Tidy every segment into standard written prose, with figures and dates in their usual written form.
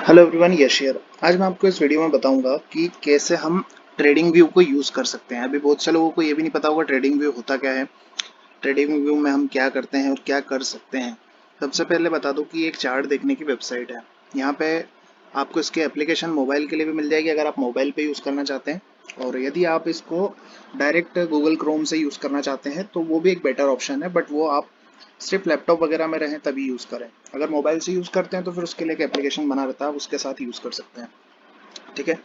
Hello everyone, Yash here. आज मैं आपको इस वीडियो में बताऊंगा कि कैसे हम ट्रेडिंग व्यू को यूज़ कर सकते हैं। अभी बहुत से लोगों को ये भी नहीं पता होगा ट्रेडिंग व्यू होता क्या है, ट्रेडिंग व्यू में हम क्या करते हैं और क्या कर सकते हैं। सबसे पहले बता दूं कि एक चार्ट देखने की वेबसाइट है। यहाँ पे आपको इसकी एप्लीकेशन मोबाइल के लिए भी मिल जाएगी अगर आप मोबाइल पे यूज़ करना चाहते हैं, और यदि आप इसको डायरेक्ट गूगल क्रोम से यूज़ करना चाहते हैं तो वो भी एक बेटर ऑप्शन है, बट वो आप सिर्फ लैपटॉप वगैरह में रहें तभी यूज़ करें। अगर मोबाइल से यूज़ करते हैं तो फिर उसके लिए एक एप्लीकेशन बना रहता है, आप उसके साथ यूज़ कर सकते हैं। ठीक है।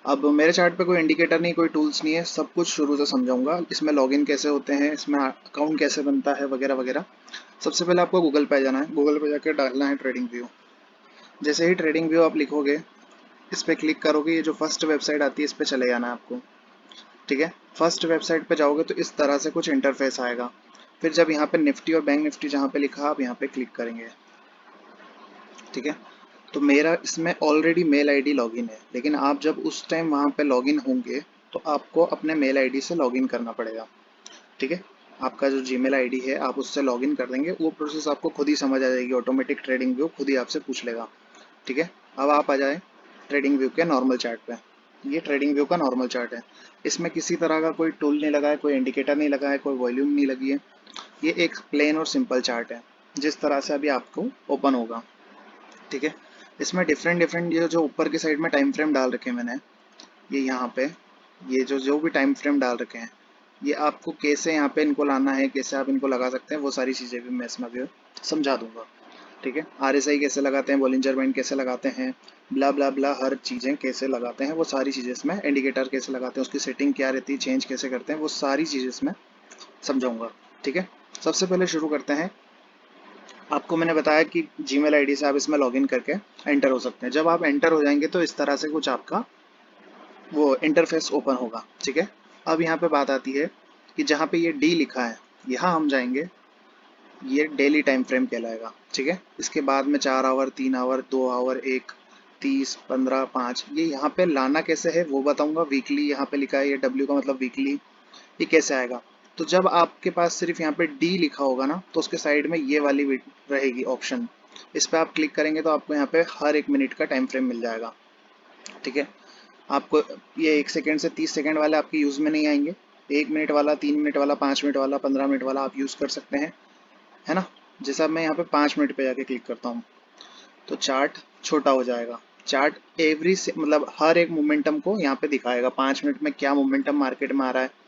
अब मेरे चार्ट पे कोई इंडिकेटर नहीं, कोई टूल्स नहीं है, सब कुछ शुरू से समझाऊंगा। इसमें लॉगिन कैसे होते हैं, इसमें अकाउंट कैसे बनता है, वगैरह वगैरह। सबसे पहले आपको गूगल पे जाना है, गूगल पे जाकर डालना है ट्रेडिंग व्यू। जैसे ही ट्रेडिंग व्यू आप लिखोगे, इस पर क्लिक करोगे, ये जो फर्स्ट वेबसाइट आती है इस पर चले जाना है आपको। ठीक है। फर्स्ट वेबसाइट पे जाओगे तो इस तरह से कुछ इंटरफेस आएगा। फिर जब यहाँ पे निफ्टी और बैंक निफ्टी जहाँ पे लिखा आप यहाँ पे क्लिक करेंगे। ठीक है। तो मेरा इसमें ऑलरेडी मेल आईडी लॉगिन है, लेकिन आप जब उस टाइम वहाँ पे लॉगिन होंगे तो आपको अपने मेल आईडी से लॉगिन करना पड़ेगा। ठीक है। आपका जो जीमेल आईडी है आप उससे लॉगिन कर देंगे, वो प्रोसेस आपको खुद ही समझ आ जाएगी। ऑटोमेटिक ट्रेडिंग व्यू खुद ही आपसे पूछ लेगा। ठीक है। अब आप आ जाए ट्रेडिंग व्यू के नॉर्मल चार्ट पे। ये ट्रेडिंग व्यू का नॉर्मल चार्ट है। इसमें किसी तरह का कोई टूल नहीं लगा है, कोई इंडिकेटर नहीं लगा है, कोई वॉल्यूम नहीं लगी है। ये एक प्लेन और सिंपल चार्ट है, जिस तरह से अभी आपको ओपन होगा। ठीक है। इसमें डिफरेंट डिफरेंट ये जो ऊपर की साइड में टाइम फ्रेम डाल रखे हैं मैंने, ये यहाँ पे ये जो जो भी टाइम फ्रेम डाल रखे हैं, ये आपको कैसे यहाँ पे इनको लाना है, कैसे आप इनको लगा सकते हैं, वो सारी चीज़ें भी मैं इसमें भी समझा दूंगा। ठीक है। आरएसआई कैसे लगाते हैं, बॉलिंजर बैंड कैसे लगाते हैं, ब्ला ब्ला ब्ला, हर चीज़ें कैसे लगाते हैं, वो सारी चीज़ें इसमें, इंडिकेटर कैसे लगाते हैं, उसकी सेटिंग क्या रहती है, चेंज कैसे करते हैं, वो सारी चीज़ें इसमें समझाऊंगा। ठीक है। सबसे पहले शुरू करते हैं। आपको मैंने बताया कि जीमेल आईडी से आप इसमें लॉगिन करके एंटर हो सकते हैं। जब आप एंटर हो जाएंगे तो इस तरह से कुछ आपका वो इंटरफेस ओपन होगा। ठीक है। अब यहाँ पे बात आती है कि जहाँ पे ये डी लिखा है, यहाँ हम जाएंगे। ये डेली टाइम फ्रेम कहलाएगा। ठीक है। इसके बाद में 4 आवर, 3 आवर, 2 आवर, 1, 30, 15, 5, ये यहाँ पे लाना कैसे है वो बताऊंगा। वीकली यहाँ पे लिखा है, ये डब्ल्यू का मतलब वीकली, ये कैसे आएगा। तो जब आपके पास सिर्फ यहाँ पे डी लिखा होगा ना, तो उसके साइड में ये वाली रहेगी ऑप्शन। इस पर आप क्लिक करेंगे तो आपको यहाँ पे हर 1 मिनट का टाइम फ्रेम मिल जाएगा। ठीक है। आपको ये 1 सेकेंड से 30 सेकेंड वाले आपके यूज़ में नहीं आएंगे। 1 मिनट वाला, 3 मिनट वाला, 5 मिनट वाला, 15 मिनट वाला आप यूज़ कर सकते हैं, है ना। जैसे अब मैं यहाँ पे 5 मिनट पे जाके क्लिक करता हूँ तो चार्ट छोटा हो जाएगा। चार्ट एवरी से मतलब हर एक मोमेंटम को यहाँ पे दिखाएगा। 5 मिनट में क्या मोमेंटम मार्केट में आ रहा है,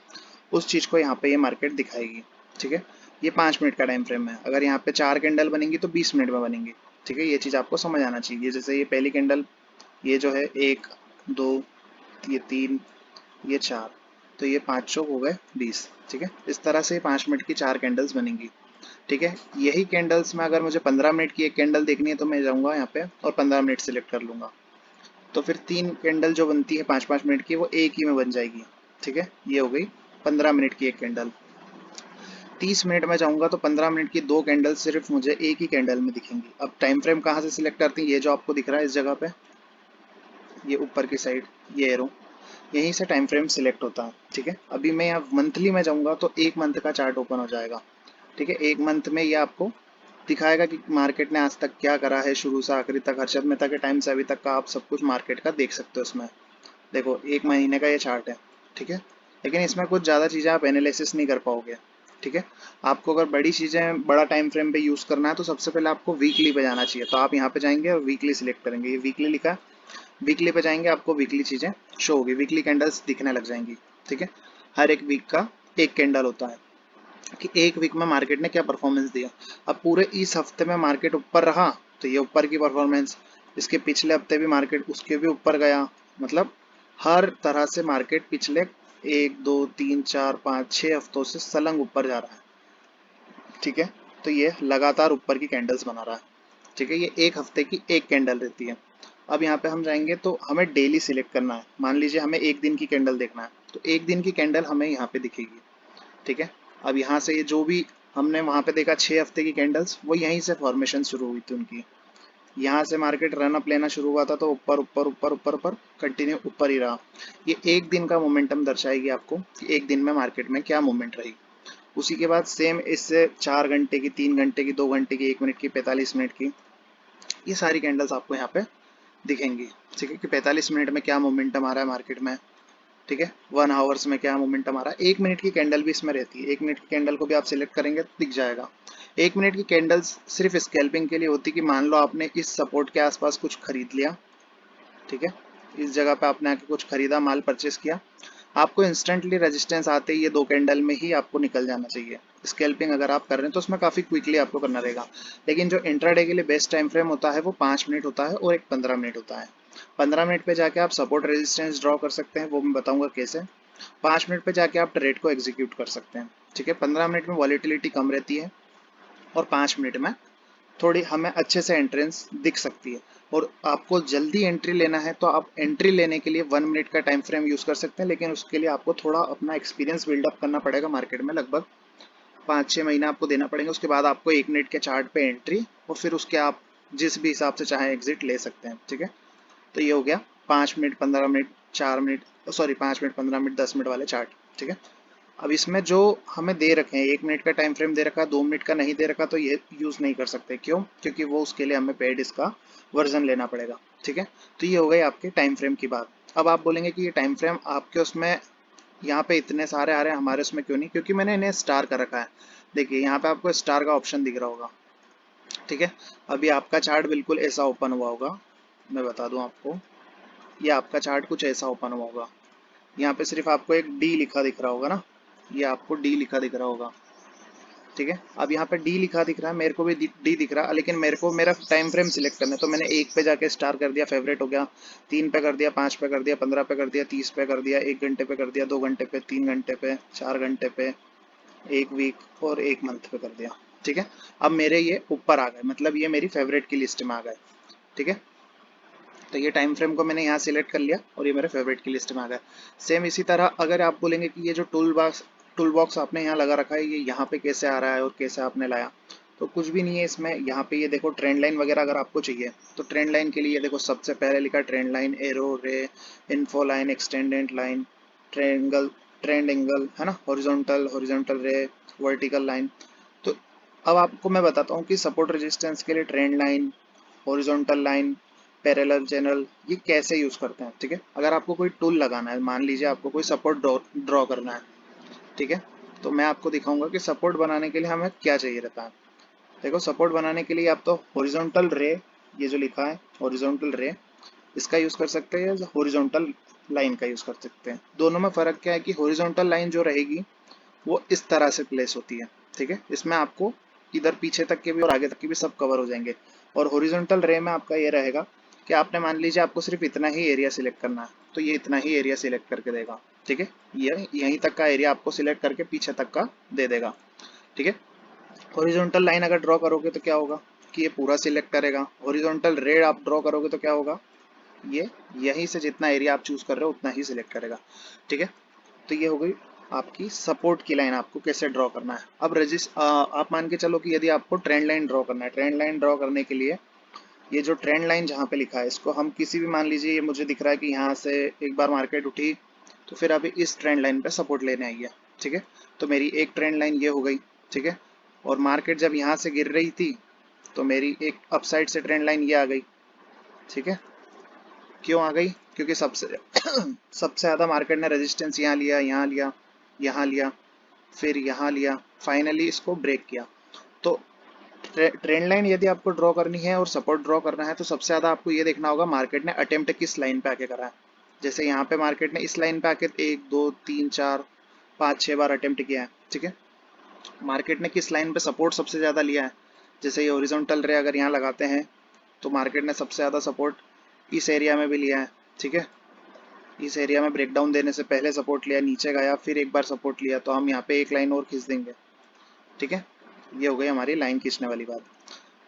उस चीज़ को यहाँ पे ये मार्केट दिखाएगी। ठीक है। ये 5 मिनट का टाइम फ्रेम है। अगर यहाँ पे 4 कैंडल बनेंगी तो 20 मिनट में बनेंगी। ठीक है। ये चीज़ आपको समझ आना चाहिए। जैसे ये पहली कैंडल, ये जो है 1, 2, ये 3, ये 4, तो ये 5 हो गए 20। ठीक है। इस तरह से 5 मिनट की 4 कैंडल्स बनेंगी। ठीक है। यही कैंडल्स में अगर मुझे 15 मिनट की एक कैंडल देखनी है तो मैं जाऊंगा यहाँ पे और 15 मिनट सिलेक्ट कर लूंगा। तो फिर 3 कैंडल जो बनती है 5-5 मिनट की, वो एक ही में बन जाएगी। ठीक है। ये हो गई 15 मिनट की एक कैंडल। 30 मिनट में जाऊंगा तो 15 मिनट की 2 कैंडल सिर्फ मुझे एक ही कैंडल में दिखेंगी। अब टाइम फ्रेम कहाँ से सिलेक्ट करती है, ये जो आपको दिख रहा है इस जगह पे, ये ऊपर की साइड, ये एरो, यहीं से टाइम फ्रेम सिलेक्ट होता है। ठीक है। अभी मैं यहाँ मंथली में जाऊंगा तो 1 मंथ का चार्ट ओपन हो जाएगा। ठीक है। 1 मंथ में ये आपको दिखाएगा कि मार्केट ने आज तक क्या करा है, शुरू से आखिरी तक, हर्षद मेहता के टाइम से अभी तक का आप सब कुछ मार्केट का देख सकते हो इसमें। देखो 1 महीने का ये चार्ट है। ठीक है। लेकिन इसमें कुछ ज़्यादा चीज़ें आप एनालिसिस नहीं कर पाओगे। ठीक है। आपको अगर बड़ी चीज़ें बड़ा टाइम फ्रेम पे यूज़ करना है तो सबसे पहले आपको वीकली पे जाना चाहिए। तो आप यहाँ पे जाएंगे और वीकली सिलेक्ट करेंगे, ये वीकली लिखा है, वीकली पे जाएंगे, आपको वीकली चीज़ें शो होगी, वीकली कैंडल्स दिखने लग जाएंगी। ठीक है। हर एक वीक का एक कैंडल होता है कि एक वीक में मार्केट ने क्या परफॉर्मेंस दिया। अब पूरे इस हफ्ते में मार्केट ऊपर रहा तो ये ऊपर की परफॉर्मेंस, इसके पिछले हफ्ते भी मार्केट उसके भी ऊपर गया, मतलब हर तरह से मार्केट पिछले 1, 2, 3, 4, 5, 6 हफ्तों से सलंग ऊपर जा रहा है। ठीक है। तो ये लगातार ऊपर की कैंडल्स बना रहा है। ठीक है। ये एक हफ्ते की एक कैंडल रहती है। अब यहाँ पे हम जाएंगे तो हमें डेली सिलेक्ट करना है। मान लीजिए हमें एक दिन की कैंडल देखना है तो एक दिन की कैंडल हमें यहाँ पे दिखेगी। ठीक है। अब यहाँ से ये जो भी हमने वहाँ पे देखा 6 हफ्ते की कैंडल्स, वो यहीं से फॉर्मेशन शुरू हुई थी उनकी। यहाँ से मार्केट रन अप लेना शुरू हुआ था तो ऊपर ऊपर ऊपर ऊपर ऊपर कंटिन्यू ऊपर ही रहा। ये एक दिन का मोमेंटम दर्शाएगी आपको कि एक दिन में मार्केट में क्या मूवमेंट रही। उसी के बाद सेम इससे 4 घंटे की, 3 घंटे की, 2 घंटे की, 1 मिनट की, 45 मिनट की, ये सारी कैंडल्स आपको यहाँ पे दिखेंगी, ठीक है, कि 45 मिनट में क्या मोमेंटम आ रहा है मार्केट में, ठीक है, 1 आवर्स में क्या मोमेंटम आ रहा है। 1 मिनट की कैंडल भी इसमें रहती है, 1 मिनट की कैंडल को भी आप सिलेक्ट करेंगे तो दिख जाएगा। 1 मिनट की कैंडल्स सिर्फ स्कैल्पिंग के लिए होती है कि मान लो आपने इस सपोर्ट के आसपास कुछ खरीद लिया, ठीक है, इस जगह पे आपने आके कुछ खरीदा, माल परचेस किया, आपको इंस्टेंटली रेजिस्टेंस आते ही ये 2 कैंडल में ही आपको निकल जाना चाहिए। स्कैल्पिंग अगर आप कर रहे हैं तो उसमें काफ़ी क्विकली आपको करना रहेगा। लेकिन जो इंट्राडे के लिए बेस्ट टाइम फ्रेम होता है वो 5 मिनट होता है और एक 15 मिनट होता है। 15 मिनट पे जाके आप सपोर्ट रेजिस्टेंस ड्रॉ कर सकते हैं, वो मैं बताऊंगा कैसे। 5 मिनट पे जाके आप ट्रेड को एग्जीक्यूट कर सकते हैं, ठीक है। 15 मिनट में वॉलेटिलिटी कम रहती है और 5 मिनट में थोड़ी हमें अच्छे से एंट्रेंस दिख सकती है। और आपको जल्दी एंट्री लेना है तो आप एंट्री लेने के लिए 1 मिनट का टाइम फ्रेम यूज़ कर सकते हैं, लेकिन उसके लिए आपको थोड़ा अपना एक्सपीरियंस बिल्डअप करना पड़ेगा मार्केट में, लगभग 5-6 महीना आपको देना पड़ेगा। उसके बाद आपको 1 मिनट के चार्ट पे एंट्री और फिर उसके आप जिस भी हिसाब से चाहे एग्जिट ले सकते हैं, ठीक है। तो ये हो गया 5 minute, 15 minute, 4 minute, sorry 5 minute, 15 minute, 10 minute वाले चार्ट, ठीक है। अब इसमें जो हमें दे रखे हैं, 1 मिनट का टाइम फ्रेम दे रखा है, 2 मिनट का नहीं दे रखा, तो ये यूज़ नहीं कर सकते। क्यों? क्योंकि वो उसके लिए हमें पेड इसका वर्जन लेना पड़ेगा, ठीक है। तो ये हो गई आपके टाइम फ्रेम की बात। अब आप बोलेंगे कि ये टाइम फ्रेम आपके उसमें यहाँ पे इतने सारे आ रहे हैं, हमारे उसमें क्यों नहीं? क्योंकि मैंने इन्हें स्टार कर रखा है। देखिए यहाँ पे आपको स्टार का ऑप्शन दिख रहा होगा, ठीक है। अभी आपका चार्ट बिल्कुल ऐसा ओपन हुआ होगा, मैं बता दूं आपको, ये आपका चार्ट कुछ ऐसा ओपन हुआ होगा। यहाँ पे सिर्फ आपको एक डी लिखा दिख रहा होगा ना, ये आपको डी लिखा दिख रहा होगा, ठीक है। अब यहाँ पे डी लिखा दिख रहा है, मेरे को भी डी दिख रहा है, लेकिन मेरे को मेरा टाइम फ्रेम सिलेक्ट करना है, तो मैंने 1 पे जाके स्टार कर दिया, फेवरेट हो गया, 3 पे कर दिया, 5 पे कर दिया, 15 पे कर दिया, 30 पे कर दिया, 1 घंटे पे कर दिया, 2 घंटे पे, 3 घंटे पे, 4 घंटे पे, 1 वीक और 1 मंथ पे कर दिया, ठीक है। अब मेरे ये ऊपर आ गए, मतलब ये मेरी फेवरेट की लिस्ट में आ गए, ठीक है। तो ये टाइम फ्रेम को मैंने यहाँ सिलेक्ट कर लिया और ये मेरे फेवरेट की लिस्ट में आ गया। सेम इसी तरह अगर आप बोलेंगे कि ये जो टूल बॉक्स आपने यहाँ लगा रखा है, ये यहाँ पे कैसे आ रहा है और कैसे आपने लाया, तो कुछ भी नहीं है इसमें। यहाँ पे ये देखो ट्रेंड लाइन वगैरह अगर आपको चाहिए तो ट्रेंड लाइन के लिए ये देखो सबसे पहले लिखा ट्रेंड लाइन, एरो रे, info line, extended line, triangle, trend angle, है ना, हॉरिजॉन्टल, हॉरिजॉन्टल रे, वर्टिकल लाइन। तो अब आपको मैं बताता हूँ कि सपोर्ट रेजिस्टेंस के लिए trend line, horizontal line, parallel channel ये कैसे यूज करते हैं, ठीक है। अगर आपको कोई टूल लगाना है, मान लीजिए आपको कोई सपोर्ट ड्रॉ करना है, ठीक है, तो मैं आपको दिखाऊंगा कि सपोर्ट बनाने के लिए हमें क्या चाहिए रहता है। देखो सपोर्ट बनाने के लिए आप तो हॉरिजॉन्टल रे, ये जो लिखा है हॉरिजॉन्टल रे, इसका यूज कर सकते हैं या हॉरिजॉन्टल लाइन का यूज कर सकते हैं। दोनों में फर्क क्या है कि हॉरिजॉन्टल लाइन जो रहेगी वो इस तरह से प्लेस होती है, ठीक है। इसमें आपको इधर पीछे तक के भी और आगे तक के भी सब कवर हो जाएंगे। और हॉरिजॉन्टल रे में आपका ये रहेगा कि आपने मान लीजिए आपको सिर्फ इतना ही एरिया सिलेक्ट करना है, तो ये इतना ही एरिया सिलेक्ट करके देगा, ठीक है। ये यहीं तक का एरिया आपको सिलेक्ट करके पीछे तक का दे देगा, ठीक है। हॉरिजॉन्टल लाइन अगर ड्रॉ करोगे तो क्या होगा कि ये पूरा सिलेक्ट करेगा। हॉरिजॉन्टल रे आप ड्रॉ करोगे तो क्या होगा, ये यहीं से जितना एरिया आप चूज कर रहे हो उतना ही सिलेक्ट करेगा, ठीक है। तो ये हो गई आपकी सपोर्ट की लाइन, आपको कैसे ड्रॉ करना है। अब आप मान के चलो कि यदि आपको ट्रेंड लाइन ड्रॉ करना है, ट्रेंड लाइन ड्रॉ करने के लिए ये जो ट्रेंड लाइन जहाँ पे लिखा है इसको हम किसी भी, मान लीजिए ये मुझे दिख रहा है कि यहाँ से एक बार मार्केट उठी तो फिर अभी इस ट्रेंड लाइन पे सपोर्ट लेने आई है, ठीक है। तो मेरी एक ट्रेंड लाइन ये हो गई, ठीक है। और मार्केट जब यहाँ से गिर रही थी तो मेरी एक अपसाइड से ट्रेंड लाइन ये आ गई, ठीक है। क्यों आ गई? क्योंकि सबसे सबसे ज़्यादा मार्केट ने रेजिस्टेंस यहाँ लिया, यहाँ लिया, यहाँ लिया, फिर यहाँ लिया, फाइनली इसको ब्रेक किया। तो ट्रेंड लाइन यदि आपको ड्रॉ करनी है और सपोर्ट ड्रॉ करना है तो सबसे ज़्यादा आपको ये देखना होगा मार्केट ने अटेम्प्ट किस लाइन पे आके करा है। जैसे यहाँ पे मार्केट ने इस लाइन पे आके 1 2 3 4 5 6 बार अटेम्प्ट किया है, ठीक है। मार्केट ने किस लाइन पे सपोर्ट सबसे ज़्यादा लिया है, जैसे ये हॉरिजॉन्टल रे अगर यहाँ लगाते हैं तो मार्केट ने सबसे ज़्यादा सपोर्ट इस एरिया में भी लिया है, ठीक है। इस एरिया में ब्रेकडाउन देने से पहले सपोर्ट लिया, नीचे गया, फिर एक बार सपोर्ट लिया, तो हम यहाँ पे एक लाइन और खींच देंगे, ठीक है। ये हो गई हमारी लाइन खींचने वाली बात।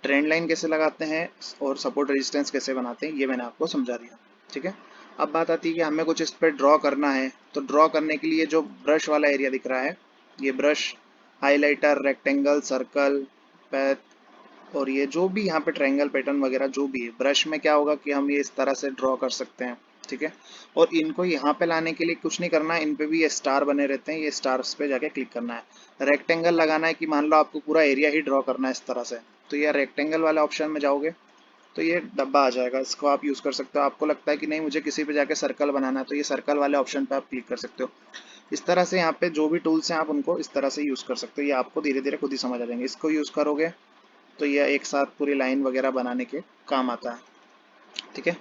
ट्रेंड लाइन कैसे लगाते हैं और सपोर्ट रेजिस्टेंस कैसे बनाते हैं ये मैंने आपको समझा दिया, ठीक है। अब बात आती है कि हमें कुछ इस पर ड्रॉ करना है, तो ड्रॉ करने के लिए जो ब्रश वाला एरिया दिख रहा है, ये brush, highlighter, rectangle, circle, path और ये जो भी यहाँ पे ट्रायंगल पैटर्न वगैरह जो भी है, ब्रश में क्या होगा कि हम ये इस तरह से ड्रॉ कर सकते हैं, ठीक है। और इनको यहाँ पे लाने के लिए कुछ नहीं करना है, इन पे भी ये स्टार बने रहते हैं, ये स्टार्स पे जाके क्लिक करना है। रेक्टेंगल लगाना है कि मान लो आपको पूरा एरिया ही ड्रॉ करना है इस तरह से, तो ये रेक्टेंगल वाले ऑप्शन में जाओगे तो ये डब्बा आ जाएगा, इसको आप यूज़ कर सकते हो। आपको लगता है कि नहीं मुझे किसी पे जाके सर्कल बनाना है, तो ये सर्कल वाले ऑप्शन पे आप क्लिक कर सकते हो। इस तरह से यहाँ पे जो भी टूल्स हैं आप उनको इस तरह से यूज़ कर सकते हो, ये आपको धीरे धीरे खुद ही समझ आ जाएंगे। इसको यूज़ करोगे तो ये एक साथ पूरी लाइन वगैरह बनाने के काम आता है, ठीक है।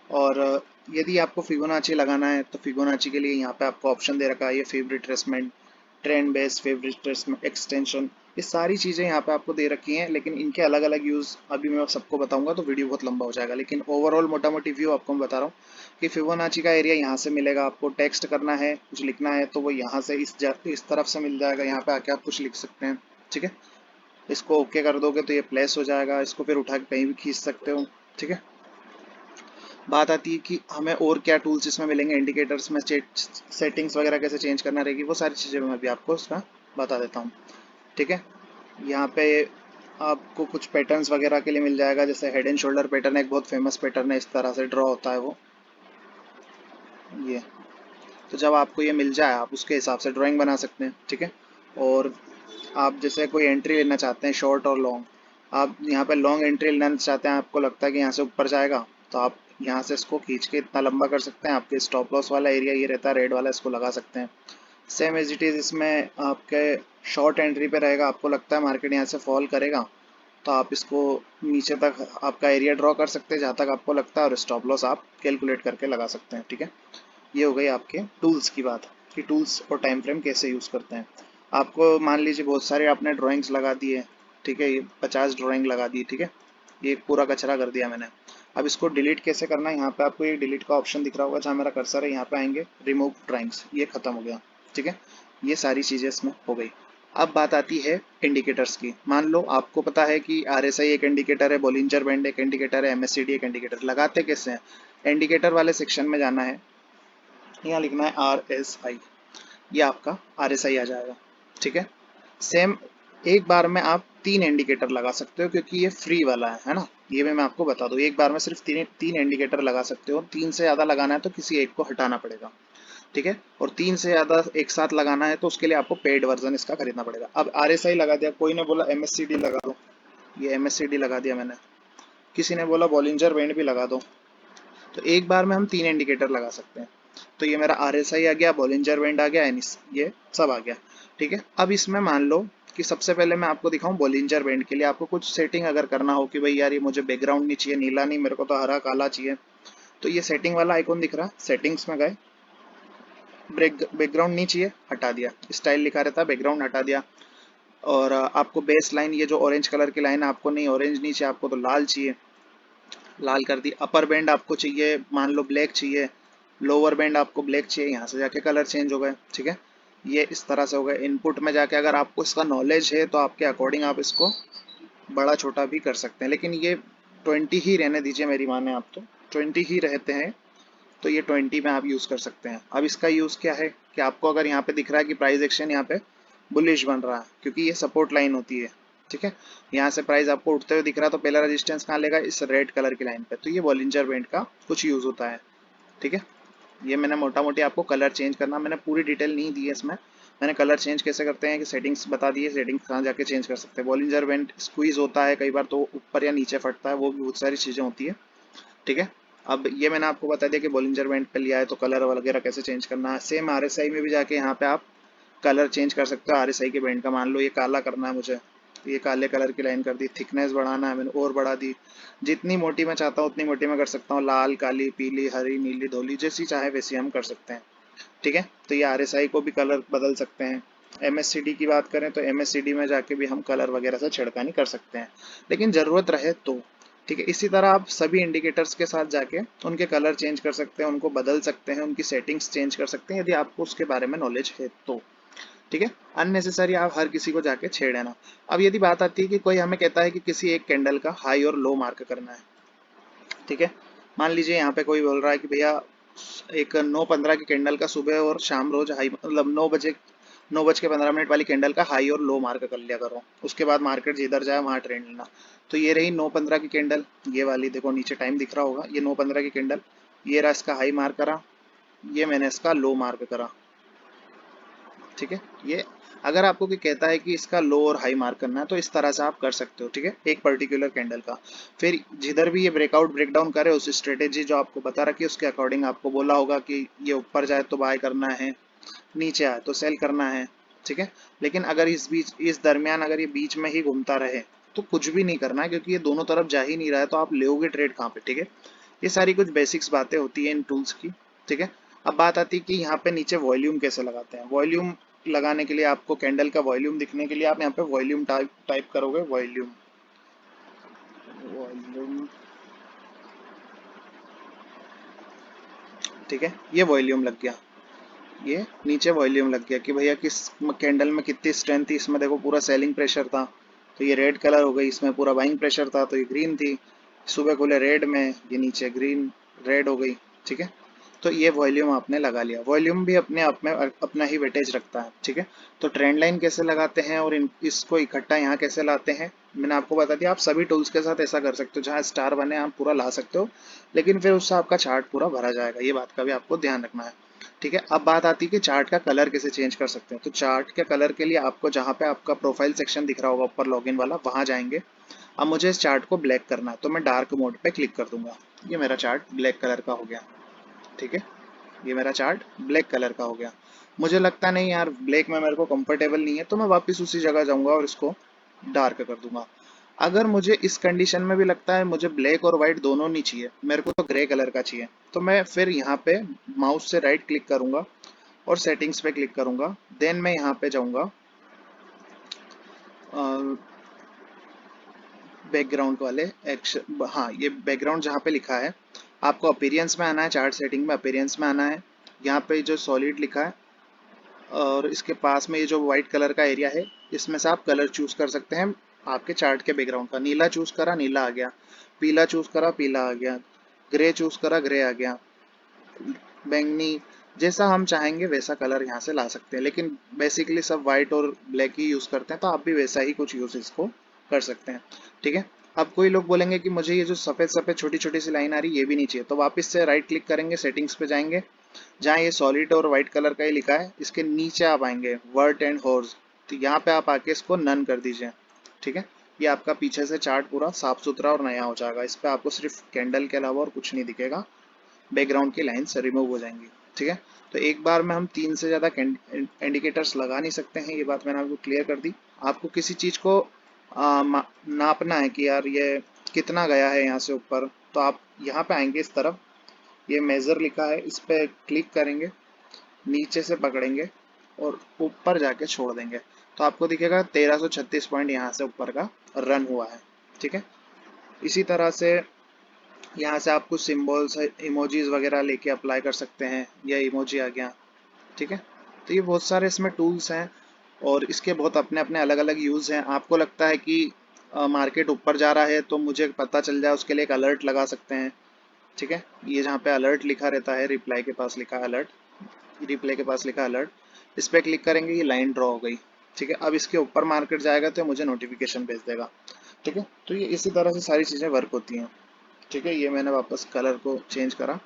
और यदि आपको फिबोनाची लगाना है तो फिबोनाची के लिए यहाँ पे आपको ऑप्शन दे रखा है, ये favourite tradesman, trend based favourite tradesman, extension, ये सारी चीज़ें यहाँ पे आपको दे रखी हैं। लेकिन इनके अलग अलग यूज़ अभी मैं सबको बताऊंगा तो वीडियो बहुत लंबा हो जाएगा। लेकिन ओवरऑल मोटा मोटी व्यू आपको मैं बता रहा हूँ कि फिबोनाची का एरिया यहाँ से मिलेगा। आपको टेक्स्ट करना है, कुछ लिखना है तो वो यहाँ से इस तरफ से मिल जाएगा। यहाँ पे आके आप कुछ लिख सकते हैं, ठीक है। इसको ओके कर दोगे तो ये प्लेस हो जाएगा। इसको फिर उठा के कहीं भी खींच सकते हो, ठीक है। बात आती है कि हमें और क्या टूल्स इसमें मिलेंगे, इंडिकेटर्स में सेटिंग्स वगैरह कैसे चेंज करना रहेगी, वो सारी चीज़ें मैं भी आपको उसका बता देता हूँ, ठीक है। यहाँ पे आपको कुछ पैटर्न्स वगैरह के लिए मिल जाएगा, जैसे हेड एंड शोल्डर पैटर्न, एक बहुत फेमस पैटर्न है, इस तरह से ड्रॉ होता है वो, ये। तो जब आपको ये मिल जाए आप उसके हिसाब से ड्राइंग बना सकते हैं, ठीक है। और आप जैसे कोई एंट्री लेना चाहते हैं शॉर्ट और लॉन्ग, आप यहाँ पे लॉन्ग एंट्री लेना चाहते हैं, आपको लगता है कि यहाँ से ऊपर जाएगा तो आप यहाँ से इसको खींच के इतना लंबा कर सकते हैं। आपके स्टॉप लॉस वाला एरिया ये रहता है रेड वाला, इसको लगा सकते हैं। सेम एज इट इज़ इसमें आपके शॉर्ट एंट्री पे रहेगा, आपको लगता है मार्केट यहाँ से फॉल करेगा तो आप इसको नीचे तक आपका एरिया ड्रॉ कर सकते हैं जहाँ तक आपको लगता है, और स्टॉप लॉस आप कैलकुलेट करके लगा सकते हैं, ठीक है। ये हो गई आपके टूल्स की बात कि टूल्स और टाइम फ्रेम कैसे यूज़ करते हैं। आपको मान लीजिए बहुत सारे आपने ड्राइंग्स लगा दिए, ठीक है, ये 50 ड्राइंग लगा दी, ठीक है, ये पूरा कचरा कर दिया मैंने। अब इसको डिलीट कैसे करना है, यहाँ पे आपको ये डिलीट का ऑप्शन दिख रहा होगा, जहाँ मेरा कर्सर है यहाँ पे आएंगे रिमूव ड्राइंग्स, ये खत्म हो गया, ठीक है। ये सारी चीज़ें इसमें हो गई। अब बात आती है इंडिकेटर्स की। मान लो आपको पता है कि RSI एक इंडिकेटर है, बॉलिंजर बैंड एक इंडिकेटर है, MACD एक इंडिकेटर, लगाते कैसे हैं। इंडिकेटर वाले सेक्शन में जाना है, यहाँ लिखना है RSI, ये आपका RSI आ जाएगा, ठीक है। सेम एक बार में आप 3 इंडिकेटर लगा सकते हो क्योंकि ये फ्री वाला है ना। ये भी मैं आपको बता दूं, एक बार में सिर्फ तीन इंडिकेटर लगा सकते हो। 3 से ज़्यादा लगाना है तो किसी एक को हटाना पड़ेगा, ठीक है। और 3 से ज़्यादा एक साथ लगाना है तो उसके लिए आपको पेड वर्जन इसका खरीदना पड़ेगा। अब RSI लगा दिया, कोई ने बोला MACD लगा दो, ये MACD लगा दिया मैंने। किसी ने बोला बॉलिंजर बैंड भी लगा दो, तो एक बार में हम 3 इंडिकेटर लगा सकते हैं। तो ये मेरा RSI आ गया, बॉलिंजर बैंड आ गया, ये सब आ गया, ठीक है। अब इसमें मान लो कि सबसे पहले मैं आपको दिखाऊं बॉलिंजर बैंड के लिए आपको कुछ सेटिंग अगर करना हो कि भाई यार ये मुझे बैकग्राउंड नहीं चाहिए, नीला नहीं, मेरे को तो हरा काला चाहिए, तो ये सेटिंग वाला आइकॉन दिख रहा है, सेटिंग्स में गए, बैकग्राउंड नहीं चाहिए, हटा दिया, स्टाइल लिखा रहता है, बैकग्राउंड हटा दिया। और आपको बेस लाइन, ये जो ऑरेंज कलर की लाइन है, आपको नहीं ऑरेंज नहीं चाहिए, आपको तो लाल चाहिए, लाल कर दी। अपर बैंड आपको चाहिए मान लो ब्लैक चाहिए, लोअर बैंड आपको ब्लैक चाहिए, यहाँ से जाके कलर चेंज हो गए, ठीक है। ये इस तरह से हो गए। इनपुट में जाके अगर आपको इसका नॉलेज है तो आपके अकॉर्डिंग आप इसको बड़ा छोटा भी कर सकते हैं, लेकिन ये 20 ही रहने दीजिए, मेरी माने आप तो 20 ही रहते हैं, तो ये 20 में आप यूज़ कर सकते हैं। अब इसका यूज़ क्या है कि आपको अगर यहाँ पे दिख रहा है कि प्राइस एक्शन यहाँ पे बुलिश बन रहा है क्योंकि ये सपोर्ट लाइन होती है, ठीक है। यहाँ से प्राइस आपको उठते हुए दिख रहा है तो पहला रेजिस्टेंस कहाँ लेगा, इस रेड कलर की लाइन पे, तो ये बॉलिंजर बैंड का कुछ यूज़ होता है, ठीक है। ये मैंने मोटा मोटी आपको कलर चेंज करना, मैंने पूरी डिटेल नहीं दी है इसमें, मैंने कलर चेंज कैसे करते हैं कि सेटिंग्स बता दी है, सेटिंग्स कहाँ जाके चेंज कर सकते हैं। बॉलिंजर बैंड स्क्वीज होता है कई बार तो ऊपर या नीचे फटता है, वो भी बहुत सारी चीज़ें होती है, ठीक है। अब ये मैंने आपको बता दिया कि बॉलिंजर बैंड पे लिया है तो कलर वगैरह कैसे चेंज करना है। सेम RSI में भी जाके यहाँ पे आप कलर चेंज कर सकते हो RSI के बैंड का। मान लो ये काला करना है मुझे, तो ये काले कलर की लाइन कर दी, थिकनेस बढ़ाना है मैंने और बढ़ा दी, जितनी मोटी मैं चाहता हूँ उतनी मोटी मैं कर सकता हूँ, लाल काली पीली हरी नीली धोली जैसी चाहे वैसी हम कर सकते हैं, ठीक है। तो ये RSI को भी कलर बदल सकते हैं। MACD की बात करें तो MACD में जाके भी हम कलर वगैरह से छिड़कानी कर सकते हैं, लेकिन ज़रूरत रहे तो, ठीक है। इसी तरह आप सभी इंडिकेटर्स के साथ जाके उनके कलर चेंज कर सकते हैं, उनको बदल सकते हैं, उनकी सेटिंग्स चेंज कर सकते हैं यदि आपको उसके बारे में नॉलेज है तो, ठीक है। अननेसेसरी आप हर किसी को जाके छेड़े ना। अब यदि बात आती है कि कोई हमें कहता है कि किसी एक कैंडल का हाई और लो मार्क करना है, ठीक है। मान लीजिए यहाँ पे कोई बोल रहा है कि भैया एक 9:15 की कैंडल का सुबह और शाम रोज हाई, मतलब 9 बज के 15 मिनट वाली कैंडल का हाई और लो मार्क कर लिया करो, उसके बाद मार्केट जिधर जाए वहां ट्रेंड लेना। तो ये रही 9:15 की कैंडल, ये वाली देखो नीचे टाइम दिख रहा होगा, ये 9:15 की कैंडल, ये रहा इसका हाई मार्क करा, ये मैंने इसका लो मार्क करा, ठीक है। ये अगर आपको कोई कहता है कि इसका लो और हाई मार्क करना है तो इस तरह से आप कर सकते हो, ठीक है, एक पर्टिकुलर कैंडल का। फिर जिधर भी ये ब्रेकआउट ब्रेकडाउन करे उस स्ट्रेटेजी जो आपको बता रखी है उसके अकॉर्डिंग आपको बोला होगा कि ये ऊपर जाए तो बाय करना है, नीचे आए तो सेल करना है, ठीक है। लेकिन अगर इस दरमियान अगर ये बीच में ही घूमता रहे तो कुछ भी नहीं करना है, क्योंकि ये दोनों तरफ जा ही नहीं रहा है, तो आप लोगे ट्रेड कहाँ पे, ठीक है। ये सारी कुछ बेसिक्स बातें होती है इन टूल्स की, ठीक है। अब बात आती है कि यहाँ पे नीचे वॉल्यूम कैसे लगाते हैं। वॉल्यूम लगाने के लिए आपको कैंडल का वॉल्यूम दिखने के लिए आप यहाँ पे वॉल्यूम टाइप टाइप करोगे, वॉल्यूम, वॉल्यूम, ठीक है, ये वॉल्यूम लग गया। ये नीचे वॉल्यूम लग गया कि भैया किस कैंडल में कितनी स्ट्रेंथ थी। इसमें देखो पूरा सेलिंग प्रेशर था तो ये रेड कलर हो गई, इसमें पूरा बाइंग प्रेशर था तो ये ग्रीन थी, सुबह खुले रेड में, ये नीचे ग्रीन रेड हो गई, ठीक है। तो ये वॉल्यूम आपने लगा लिया। वॉल्यूम भी अपने आप में अपना ही वेटेज रखता है, ठीक है। तो ट्रेंड लाइन कैसे लगाते हैं और इसको इकट्ठा यहाँ कैसे लाते हैं मैंने आपको बता दिया। आप सभी टूल्स के साथ ऐसा कर सकते हो, जहाँ स्टार बने आप पूरा ला सकते हो, लेकिन फिर उससे आपका चार्ट पूरा भरा जाएगा, ये बात का भी आपको ध्यान रखना है, ठीक है। अब बात आती है कि चार्ट का कलर कैसे चेंज कर सकते हैं। तो चार्ट के कलर के लिए आपको जहाँ पे आपका प्रोफाइल सेक्शन दिख रहा होगा ऊपर लॉगिन वाला, वहां जाएंगे। अब मुझे इस चार्ट को ब्लैक करना है तो मैं डार्क मोड पे क्लिक कर दूंगा। ये मेरा चार्ट ब्लैक कलर का हो गया, ठीक है। ये मेरा चार्ट ब्लैक कलर का हो गया। मुझे लगता नहीं यार ब्लैक में मेरे को कंफर्टेबल नहीं है, तो मैं वापस उसी जगह जाऊंगा और इसको डार्क कर दूंगा। अगर मुझे इस कंडीशन में भी लगता है मुझे ब्लैक और व्हाइट दोनों नहीं चाहिए, मेरे को तो ग्रे कलर का चाहिए, तो मैं फिर यहाँ पे माउस से राइट क्लिक करूंगा और सेटिंग्स पे क्लिक करूंगा। देन मैं यहाँ पे जाऊंगा बैकग्राउंड वाले एक्शन, हाँ ये बैकग्राउंड जहाँ पे लिखा है आपको अपीरियंस में आना है, चार्ट सेटिंग में अपीरियंस में आना है। यहाँ पे जो सॉलिड लिखा है और इसके पास में ये जो व्हाइट कलर का एरिया है, इसमें से आप कलर चूज कर सकते हैं आपके चार्ट के बैकग्राउंड का। नीला चूज करा नीला आ गया, पीला चूज करा पीला आ गया, ग्रे चूज करा ग्रे आ गया, बैंगनी, जैसा हम चाहेंगे वैसा कलर यहाँ से ला सकते हैं। लेकिन बेसिकली सब वाइट और ब्लैक ही यूज करते हैं, तो आप भी वैसा ही कुछ यूज इसको कर सकते हैं, ठीक है। अब कोई लोग बोलेंगे कि मुझे ये जो सफेद सफेद छोटी छोटी सी लाइन आ रही है ये भी नहीं चाहिए, तो वापस से राइट क्लिक करेंगे, सेटिंग्स पे जाएंगे, जहाँ ये सॉलिड और व्हाइट कलर का ही लिखा है इसके नीचे आप आएंगे वर्ट एंड हॉर्स, तो यहाँ पे आप आके इसको नन कर दीजिए, ठीक है। ये आपका पीछे से चार्ट पूरा साफ सुथरा और नया हो जाएगा। इस पे आपको सिर्फ कैंडल के अलावा और कुछ नहीं दिखेगा, बैकग्राउंड की लाइन्स रिमूव हो जाएंगी, ठीक है। तो एक बार में हम 3 से ज़्यादा इंडिकेटर्स लगा नहीं सकते हैं, ये बात मैंने आपको क्लियर कर दी। आपको किसी चीज़ को नापना है कि यार ये कितना गया है यहाँ से ऊपर, तो आप यहाँ पे आएंगे इस तरफ, ये मेज़र लिखा है इस पे क्लिक करेंगे, नीचे से पकड़ेंगे और ऊपर जाके छोड़ देंगे, तो आपको दिखेगा 1336 पॉइंट यहाँ से ऊपर का रन हुआ है, ठीक है। इसी तरह से यहाँ से आप कुछ सिम्बल्स इमोजीज वगैरह लेके अप्लाई कर सकते हैं, या इमोजी आ गया, ठीक है। तो ये बहुत सारे इसमें टूल्स हैं और इसके बहुत अपने अपने अलग अलग यूज़ हैं। आपको लगता है कि मार्केट ऊपर जा रहा है तो मुझे पता चल जाए उसके लिए एक अलर्ट लगा सकते हैं, ठीक है। ये जहाँ पे अलर्ट लिखा रहता है, रिप्लाई के पास लिखा है अलर्ट, रिप्लाई के पास लिखा अलर्ट, इस पर क्लिक करेंगे ये लाइन ड्रॉ हो गई, ठीक है। अब इसके ऊपर मार्केट जाएगा तो मुझे नोटिफिकेशन भेज देगा, ठीक है। तो ये इसी तरह से सारी चीज़ें वर्क होती हैं, ठीक है। ये मैंने वापस कलर को चेंज करा,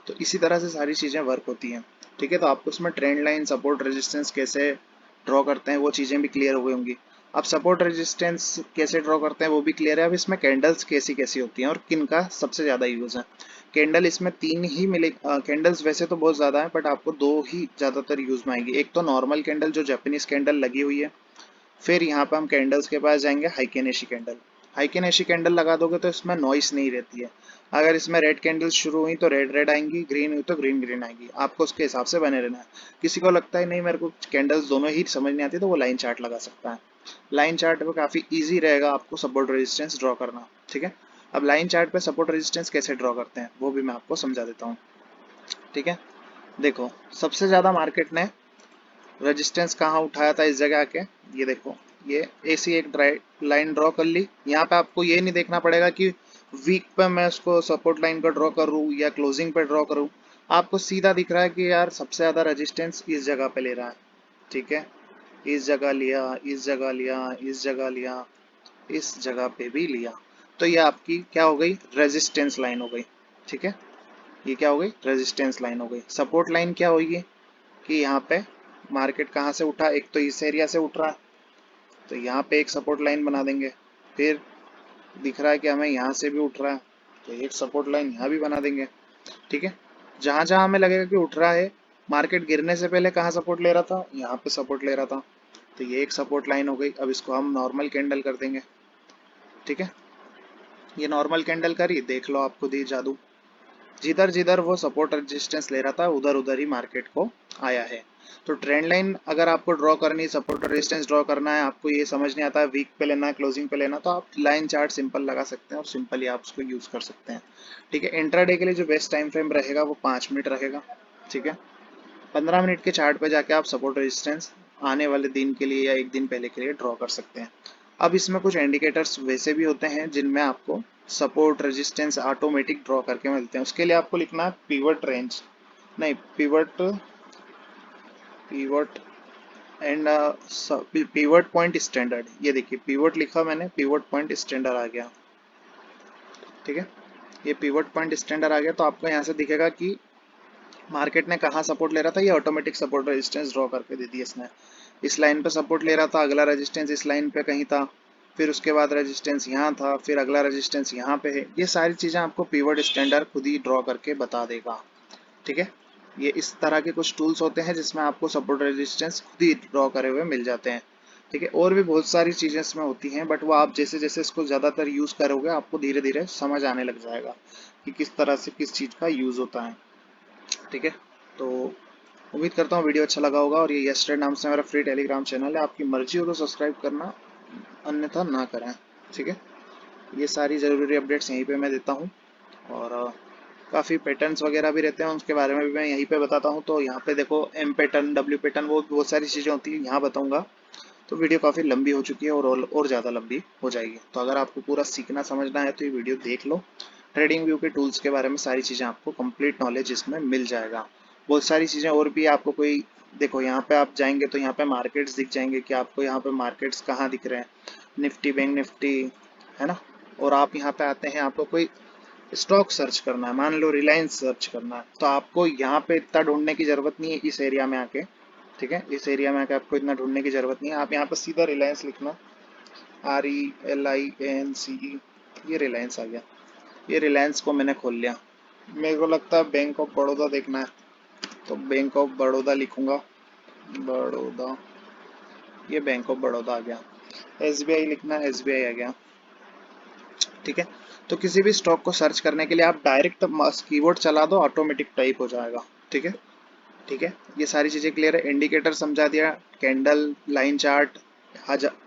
तो इसी तरह से सारी चीज़ें वर्क होती हैं, ठीक है। तो आपको उसमें ट्रेंड लाइन सपोर्ट रेजिस्टेंस कैसे ड्रॉ करते हैं वो चीज़ें भी क्लियर हो गई होंगी। अब सपोर्ट रेजिस्टेंस कैसे ड्रॉ करते हैं वो भी क्लियर है। अब इसमें कैंडल्स कैसी कैसी होती हैं और किन का सबसे ज़्यादा यूज़ है। कैंडल इसमें 3 ही मिले, कैंडल्स वैसे तो बहुत ज़्यादा है बट आपको 2 ही ज़्यादातर यूज़ में आएंगी। एक तो नॉर्मल कैंडल जो जापानीज कैंडल लगी हुई है, फिर यहाँ पर हम कैंडल्स के पास जाएंगे हाइकेनेशी कैंडल। हाइकेनेशी कैंडल लगा दोगे तो इसमें नॉइस नहीं रहती है। अगर इसमें रेड कैंडल्स शुरू हुई तो रेड रेड आएंगी, ग्रीन हुई तो ग्रीन ग्रीन आएंगी, आपको उसके हिसाब से बने रहना है। किसी को लगता है नहीं मेरे को कैंडल्स दोनों ही समझ नहीं आती, तो वो लाइन चार्ट लगा सकता है। लाइन चार्ट पे काफ़ी ईजी रहेगा आपको सपोर्ट रेजिस्टेंस ड्रॉ करना, ठीक है। अब लाइन चार्ट पे सपोर्ट रेजिस्टेंस कैसे ड्रॉ करते हैं वो भी मैं आपको समझा देता हूँ, ठीक है। देखो सबसे ज़्यादा मार्केट ने रेजिस्टेंस कहाँ उठाया था इस जगह आके, ये देखो, ये ऐसी एक लाइन ड्रॉ कर ली। यहाँ पे आपको ये नहीं देखना पड़ेगा कि वीक पे मैं उसको सपोर्ट लाइन का ड्रॉ करूँ या क्लोजिंग पे ड्रॉ करूँ, आपको सीधा दिख रहा है कि यार सबसे ज़्यादा रेजिस्टेंस इस जगह पे ले रहा है, ठीक है। इस जगह लिया, इस जगह लिया, इस जगह लिया, इस जगह पे भी लिया, तो ये आपकी क्या हो गई, रेजिस्टेंस लाइन हो गई, ठीक है। ये क्या हो गई, रेजिस्टेंस लाइन हो गई। सपोर्ट लाइन क्या होगी कि यहाँ पे मार्केट कहाँ से उठा, एक तो इस एरिया से उठ रहा है, तो यहाँ पे एक सपोर्ट लाइन बना देंगे। फिर दिख रहा है कि हमें यहाँ से भी उठ रहा है, तो एक सपोर्ट लाइन यहाँ भी बना देंगे। ठीक है, जहां जहां हमें लगेगा कि उठ रहा है, मार्केट गिरने से पहले कहाँ सपोर्ट ले रहा था, यहाँ पे सपोर्ट ले रहा था, तो ये एक सपोर्ट लाइन हो गई। अब इसको हम नॉर्मल कैंडल कर देंगे। ठीक है, ये नॉर्मल कैंडल करी, देख लो आपको दी जादू, जिधर जिधर वो सपोर्ट रेजिस्टेंस ले रहा था उधर उधर ही मार्केट को आया है। तो ट्रेंड लाइन अगर आपको ड्रॉ करनी, सपोर्ट रेजिस्टेंस ड्रॉ करना है, आपको ये समझ नहीं आता है वीक पे लेना है क्लोजिंग पे लेना, तो आप लाइन चार्ट सिंपल लगा सकते हैं और सिंपल ही आप उसको यूज कर सकते हैं। ठीक है, इंट्राडे के लिए जो बेस्ट टाइम फ्रेम रहेगा वो 5 मिनट रहेगा। ठीक है, 15 मिनट के चार्ट पे जाके आप सपोर्ट रेजिस्टेंस आने वाले दिन के लिए या एक दिन पहले के लिए ड्रॉ कर सकते हैं। अब इसमें कुछ इंडिकेटर्स वैसे भी होते हैं जिनमें आपको सपोर्ट रेजिस्टेंस ऑटोमेटिक ड्रॉ करके मिलते हैं। उसके लिए आपको लिखना है पिवट रेंज, नहीं pivot, pivot and pivot point standard. ये देखिए पिवट लिखा मैंने, पिवट पॉइंट स्टैंडर्ड आ गया। ठीक है, ये पिवट पॉइंट स्टैंडर्ड आ गया, तो आपको यहाँ से दिखेगा कि मार्केट ने कहाँ सपोर्ट ले रहा था, ये ऑटोमेटिक सपोर्ट रेजिस्टेंस ड्रॉ करके दे दिया इसने। इस लाइन पे सपोर्ट ले रहा था, अगला रेजिस्टेंस इस लाइन पे कहीं था, फिर उसके बाद रेजिस्टेंस यहाँ था, फिर अगला रेजिस्टेंस यहाँ पे है। ये सारी चीज़ें आपको पिवट स्टैंडर्ड खुद ही ड्रॉ करके बता देगा। ठीक है, ये इस तरह के कुछ टूल्स होते हैं जिसमें आपको सपोर्ट रेजिस्टेंस खुद ही ड्रॉ करे हुए मिल जाते हैं। ठीक है, और भी बहुत सारी चीज़ें इसमें होती हैं, बट वो आप जैसे जैसे इसको ज़्यादातर यूज़ करोगे आपको धीरे धीरे समझ आने लग जाएगा कि किस तरह से किस चीज़ का यूज़ होता है। ठीक है, तो उम्मीद करता हूँ वीडियो अच्छा लगा होगा। और ये यस्टरडे नाम से मेरा फ्री टेलीग्राम चैनल है, आपकी मर्जी हो तो सब्सक्राइब करना, अन्यथा ना करें। ठीक है, ये सारी ज़रूरी अपडेट्स यहीं पे मैं देता हूँ, और काफ़ी पैटर्न्स वगैरह भी रहते हैं, उसके बारे में भी मैं यहीं पे बताता हूँ। तो यहाँ पे देखो एम पैटर्न, डब्ल्यू पैटर्न, वो बहुत सारी चीज़ें होती हैं, यहाँ बताऊँगा। तो वीडियो काफ़ी लंबी हो चुकी है और ज़्यादा लंबी हो जाएगी। तो अगर आपको पूरा सीखना समझना है तो ये वीडियो देख लो। ट्रेडिंग व्यू के टूल्स के बारे में सारी चीज़ें आपको कंप्लीट नॉलेज इसमें मिल जाएगा। बहुत सारी चीज़ें और भी आपको कोई, देखो यहाँ पे आप जाएंगे तो यहाँ पे मार्केट्स दिख जाएंगे कि आपको यहाँ पे मार्केट्स कहाँ दिख रहे हैं, निफ्टी, बैंक निफ्टी, है ना। और आप यहाँ पे आते हैं, आपको कोई स्टॉक सर्च करना है, मान लो रिलायंस सर्च करना है, तो आपको यहाँ पे इतना ढूंढने की जरूरत नहीं है इस एरिया में आके। ठीक है, इस एरिया में आके आपको इतना ढूंढने की जरूरत नहीं है, आप यहाँ पर सीधा रिलायंस लिखना, RELIANCE, ये रिलायंस आ गया। ये रिलायंस को मैंने खोल लिया। मेरे को लगता है बैंक ऑफ बड़ौदा देखना है, तो बैंक ऑफ बड़ौदा लिखूंगा, बड़ौदा, ये बैंक ऑफ बड़ौदा आ गया। SBI लिखना है, SBI आ गया। ठीक है, तो किसी भी स्टॉक को सर्च करने के लिए आप डायरेक्ट कीवर्ड चला दो, ऑटोमेटिक टाइप हो जाएगा। ठीक है, ठीक है, ये सारी चीज़ें क्लियर है। इंडिकेटर समझा दिया, candle, line chart,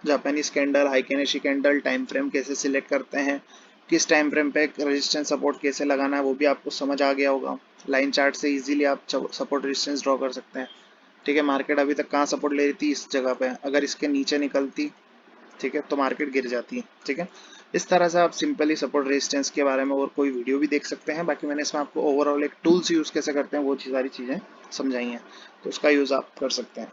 Japanese candle, heikin ashi candle, time frame कैसे सिलेक्ट करते हैं, किस टाइम फ्रेम पे रेजिस्टेंस सपोर्ट कैसे लगाना है, वो भी आपको समझ आ गया होगा। लाइन चार्ट से इजीली आप सपोर्ट रेजिस्टेंस ड्रॉ कर सकते हैं। ठीक है, मार्केट अभी तक कहाँ सपोर्ट ले रही थी, इस जगह पे, अगर इसके नीचे निकलती, ठीक है, तो मार्केट गिर जाती है। ठीक है, इस तरह से आप सिंपली सपोर्ट रेजिस्टेंस के बारे में और कोई वीडियो भी देख सकते हैं। बाकी मैंने इसमें आपको ओवरऑल एक टूल्स यूज़ कैसे करते हैं वो सारी चीज़ें समझाई हैं, तो उसका यूज़ आप कर सकते हैं।